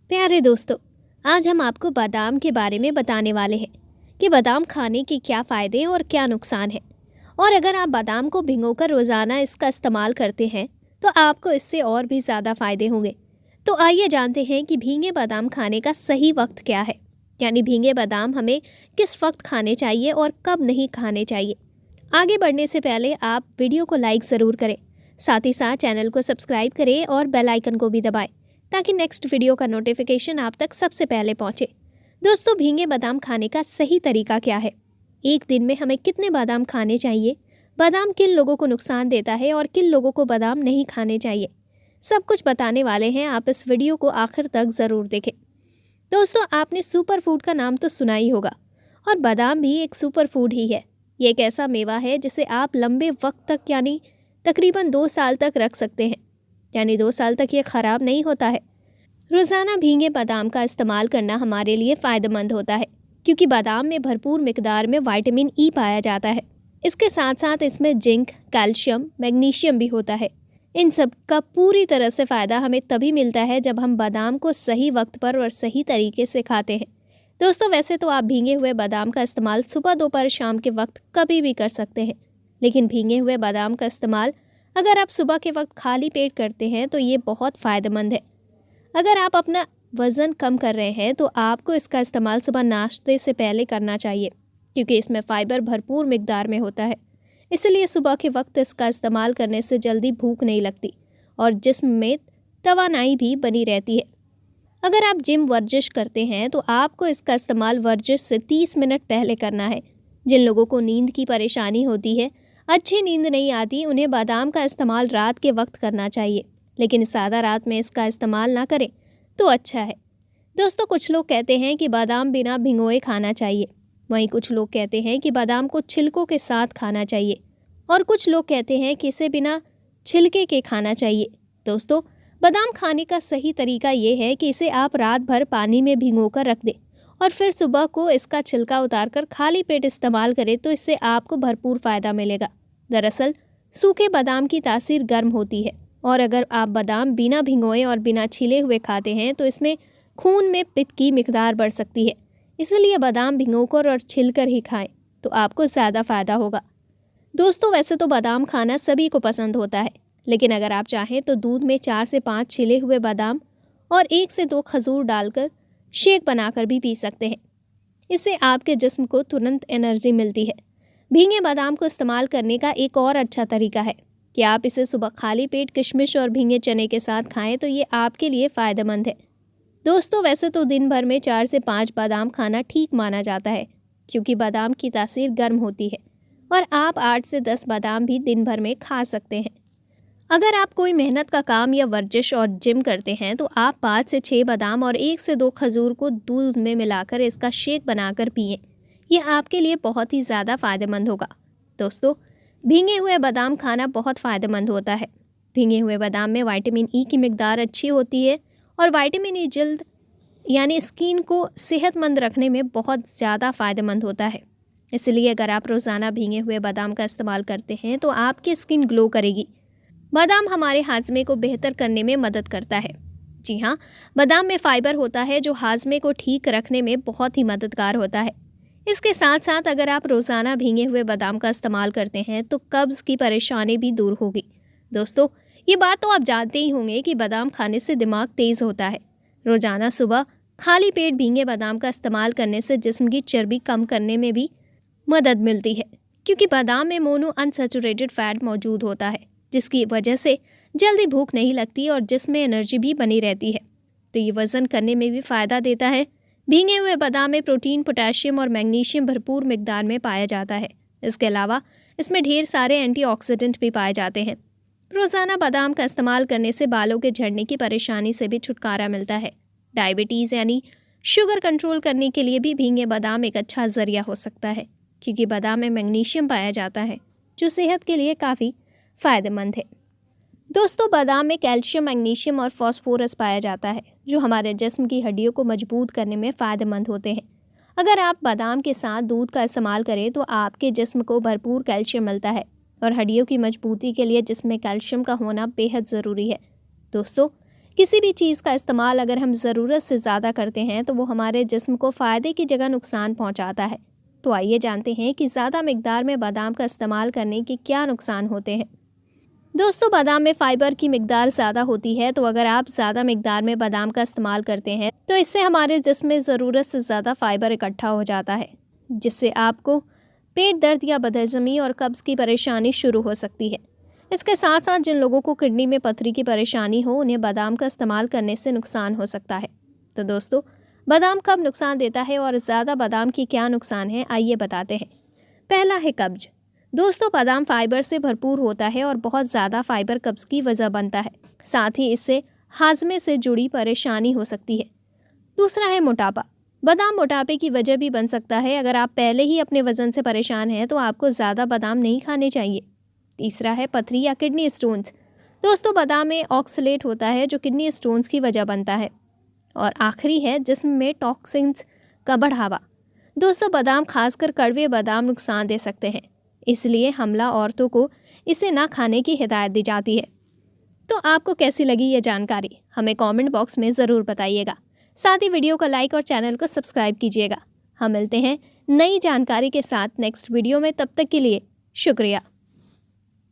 प्यारे दोस्तों, आज हम आपको बादाम के बारे में बताने वाले हैं कि बादाम खाने के क्या फ़ायदे और क्या नुकसान है। और अगर आप बादाम को भिगोकर रोज़ाना इसका इस्तेमाल करते हैं तो आपको इससे और भी ज़्यादा फ़ायदे होंगे। तो आइए जानते हैं कि भीगे बादाम खाने का सही वक्त क्या है, यानी भीगे बादाम हमें किस वक्त खाने चाहिए और कब नहीं खाने चाहिए। आगे बढ़ने से पहले आप वीडियो को लाइक ज़रूर करें, साथ ही साथ चैनल को सब्सक्राइब करें और बेल आइकन को भी दबाएं ताकि नेक्स्ट वीडियो का नोटिफिकेशन आप तक सबसे पहले पहुंचे। दोस्तों, भीगे बादाम खाने का सही तरीका क्या है? एक दिन में हमें कितने बादाम खाने चाहिए? बादाम किन लोगों को नुकसान देता है और किन लोगों को बादाम नहीं खाने चाहिए? सब कुछ बताने वाले हैं, आप इस वीडियो को आखिर तक ज़रूर देखें। दोस्तों, आपने सुपर फूड का नाम तो सुना ही होगा, और बादाम भी एक सुपर फूड ही है। ये एक ऐसा मेवा है जिसे आप लंबे वक्त तक यानी तकरीबन 2 साल तक रख सकते हैं, यानी 2 साल तक ये ख़राब नहीं होता है। रोज़ाना भीगे बादाम का इस्तेमाल करना हमारे लिए फ़ायदेमंद होता है, क्योंकि बादाम में भरपूर मिकदार में विटामिन ई पाया जाता है। इसके साथ साथ इसमें जिंक, कैल्शियम, मैग्नीशियम भी होता है। इन सब का पूरी तरह से फ़ायदा हमें तभी मिलता है जब हम बादाम को सही वक्त पर और सही तरीके से खाते हैं। दोस्तों, वैसे तो आप भीगे हुए बादाम का इस्तेमाल सुबह, दोपहर, शाम के वक्त कभी भी कर सकते हैं, लेकिन भीगे हुए बादाम का इस्तेमाल अगर आप सुबह के वक्त खाली पेट करते हैं तो ये बहुत फ़ायदेमंद है। अगर आप अपना वज़न कम कर रहे हैं तो आपको इसका इस्तेमाल सुबह नाश्ते से पहले करना चाहिए, क्योंकि इसमें फ़ाइबर भरपूर मिकदार में होता है। इसलिए सुबह के वक्त इसका इस्तेमाल करने से जल्दी भूख नहीं लगती और जिस्म में तवानाई भी बनी रहती है। अगर आप जिम वर्जिश करते हैं तो आपको इसका इस्तेमाल वर्जिश से 30 मिनट पहले करना है। जिन लोगों को नींद की परेशानी होती है, अच्छी नींद नहीं आती, उन्हें बादाम का इस्तेमाल रात के वक्त करना चाहिए, लेकिन ज़्यादा रात में इसका इस्तेमाल ना करें तो अच्छा है। दोस्तों, कुछ लोग कहते हैं कि बादाम बिना भिगोए खाना चाहिए, वहीं कुछ लोग कहते हैं कि बादाम को छिलकों के साथ खाना चाहिए, और कुछ लोग कहते हैं कि इसे बिना छिलके के खाना चाहिए। दोस्तों, बादाम खाने का सही तरीका ये है कि इसे आप रात भर पानी में भिगोकर रख दें और फिर सुबह को इसका छिलका उतारकर खाली पेट इस्तेमाल करें, तो इससे आपको भरपूर फ़ायदा मिलेगा। दरअसल सूखे बादाम की तासीर गर्म होती है, और अगर आप बादाम बिना भिगोए और बिना छिले हुए खाते हैं तो इसमें खून में पित्त की मिकदार बढ़ सकती है। इसलिए बादाम भिगोकर और छिलकर ही खाएं तो आपको ज़्यादा फ़ायदा होगा। दोस्तों, वैसे तो बादाम खाना सभी को पसंद होता है, लेकिन अगर आप चाहें तो दूध में 4 से 5 छिले हुए बादाम और 1 से 2 खजूर डालकर शेक बनाकर भी पी सकते हैं। इससे आपके जिस्म को तुरंत एनर्जी मिलती है। भीगे बादाम को इस्तेमाल करने का एक और अच्छा तरीका है कि आप इसे सुबह खाली पेट किशमिश और भीगे चने के साथ खाएं, तो ये आपके लिए फ़ायदेमंद है। दोस्तों, वैसे तो दिन भर में 4 से 5 बादाम खाना ठीक माना जाता है, क्योंकि बादाम की तासीर गर्म होती है, और आप 8 से 10 बादाम भी दिन भर में खा सकते हैं। अगर आप कोई मेहनत का काम या वर्जिश और जिम करते हैं तो आप 5 से 6 बादाम और 1 से 2 खजूर को दूध में मिलाकर इसका शेक बनाकर पिएं। यह आपके लिए बहुत ही ज़्यादा फ़ायदेमंद होगा। दोस्तों, भीगे हुए बादाम खाना बहुत फ़ायदेमंद होता है। भीगे हुए बादाम में विटामिन ई की मिकदार अच्छी होती है, और विटामिन ई जल्द यानी स्किन को सेहतमंद रखने में बहुत ज़्यादा फ़ायदेमंद होता है। इसलिए अगर आप रोज़ाना भीगे हुए बादाम का इस्तेमाल करते हैं तो आपकी स्किन ग्लो करेगी। बादाम हमारे हाजमे को बेहतर करने में मदद करता है। जी हाँ, बादाम में फ़ाइबर होता है जो हाजमे को ठीक रखने में बहुत ही मददगार होता है। इसके साथ साथ अगर आप रोज़ाना भीगे हुए बादाम का इस्तेमाल करते हैं तो कब्ज़ की परेशानी भी दूर होगी। दोस्तों, ये बात तो आप जानते ही होंगे कि बादाम खाने से दिमाग तेज़ होता है। रोज़ाना सुबह खाली पेट भीगे बादाम का इस्तेमाल करने से जिस्म की चर्बी कम करने में भी मदद मिलती है, क्योंकि बादाम में मोनो अनसैचुरेटेड फैट मौजूद होता है, जिसकी वजह से जल्दी भूख नहीं लगती और जिस्म में एनर्जी भी बनी रहती है। तो ये वज़न करने में भी फ़ायदा देता है। भीगे हुए बादाम में प्रोटीन, पोटेशियम और मैग्नीशियम भरपूर मिकदार में पाया जाता है। इसके अलावा इसमें ढेर सारे एंटीऑक्सीडेंट भी पाए जाते हैं। रोज़ाना बादाम का इस्तेमाल करने से बालों के झड़ने की परेशानी से भी छुटकारा मिलता है। डायबिटीज़ यानी शुगर कंट्रोल करने के लिए भी भीगे बादाम एक अच्छा ज़रिया हो सकता है, क्योंकि बादाम में मैग्नीशियम पाया जाता है जो सेहत के लिए काफ़ी फ़ायदेमंद है। दोस्तों, बादाम में कैल्शियम, मैग्नीशियम और फास्फोरस पाया जाता है जो हमारे जिस्म की हड्डियों को मजबूत करने में फ़ायदेमंद होते हैं। अगर आप बादाम के साथ दूध का इस्तेमाल करें तो आपके जिस्म को भरपूर कैल्शियम मिलता है, और हड्डियों की मजबूती के लिए जिस्म में कैल्शियम का होना बेहद ज़रूरी है। दोस्तों, किसी भी चीज़ का इस्तेमाल अगर हम ज़रूरत से ज़्यादा करते हैं तो वो हमारे जिस्म को फ़ायदे की जगह नुकसान पहुंचाता है। तो आइए जानते हैं कि ज़्यादा मिकदार में बादाम का इस्तेमाल करने के क्या नुकसान होते हैं। दोस्तों, बादाम में फ़ाइबर की मिकदार ज़्यादा होती है, तो अगर आप ज़्यादा मिकदार में बादाम का इस्तेमाल करते हैं तो इससे हमारे जिस्म में ज़रूरत से ज़्यादा फ़ाइबर इकट्ठा हो जाता है, जिससे आपको पेट दर्द या बदहज़मी और कब्ज़ की परेशानी शुरू हो सकती है। इसके साथ साथ जिन लोगों को किडनी में पथरी की परेशानी हो, उन्हें बादाम का इस्तेमाल करने से नुकसान हो सकता है। तो दोस्तों, बादाम कब नुकसान देता है और ज़्यादा बादाम की क्या नुकसान है, आइए बताते हैं। पहला है कब्ज। दोस्तों, बादाम फाइबर से भरपूर होता है और बहुत ज़्यादा फाइबर कब्ज़ की वजह बनता है। साथ ही इससे हाजमे से जुड़ी परेशानी हो सकती है। दूसरा है मोटापा। बादाम मोटापे की वजह भी बन सकता है। अगर आप पहले ही अपने वज़न से परेशान हैं तो आपको ज़्यादा बादाम नहीं खाने चाहिए। तीसरा है पथरी या किडनी स्टोन्स। दोस्तों, बादाम में ऑक्सलेट होता है जो किडनी स्टोन्स की वजह बनता है। और आखिरी है जिस्म में टॉक्सिन्स का बढ़ावा। दोस्तों, बादाम खासकर कड़वे बादाम नुकसान दे सकते हैं, इसलिए हमला औरतों को इसे ना खाने की हिदायत दी जाती है। तो आपको कैसी लगी ये जानकारी, हमें कमेंट बॉक्स में ज़रूर बताइएगा। साथ ही वीडियो को लाइक और चैनल को सब्सक्राइब कीजिएगा। हम मिलते हैं नई जानकारी के साथ नेक्स्ट वीडियो में। तब तक के लिए शुक्रिया।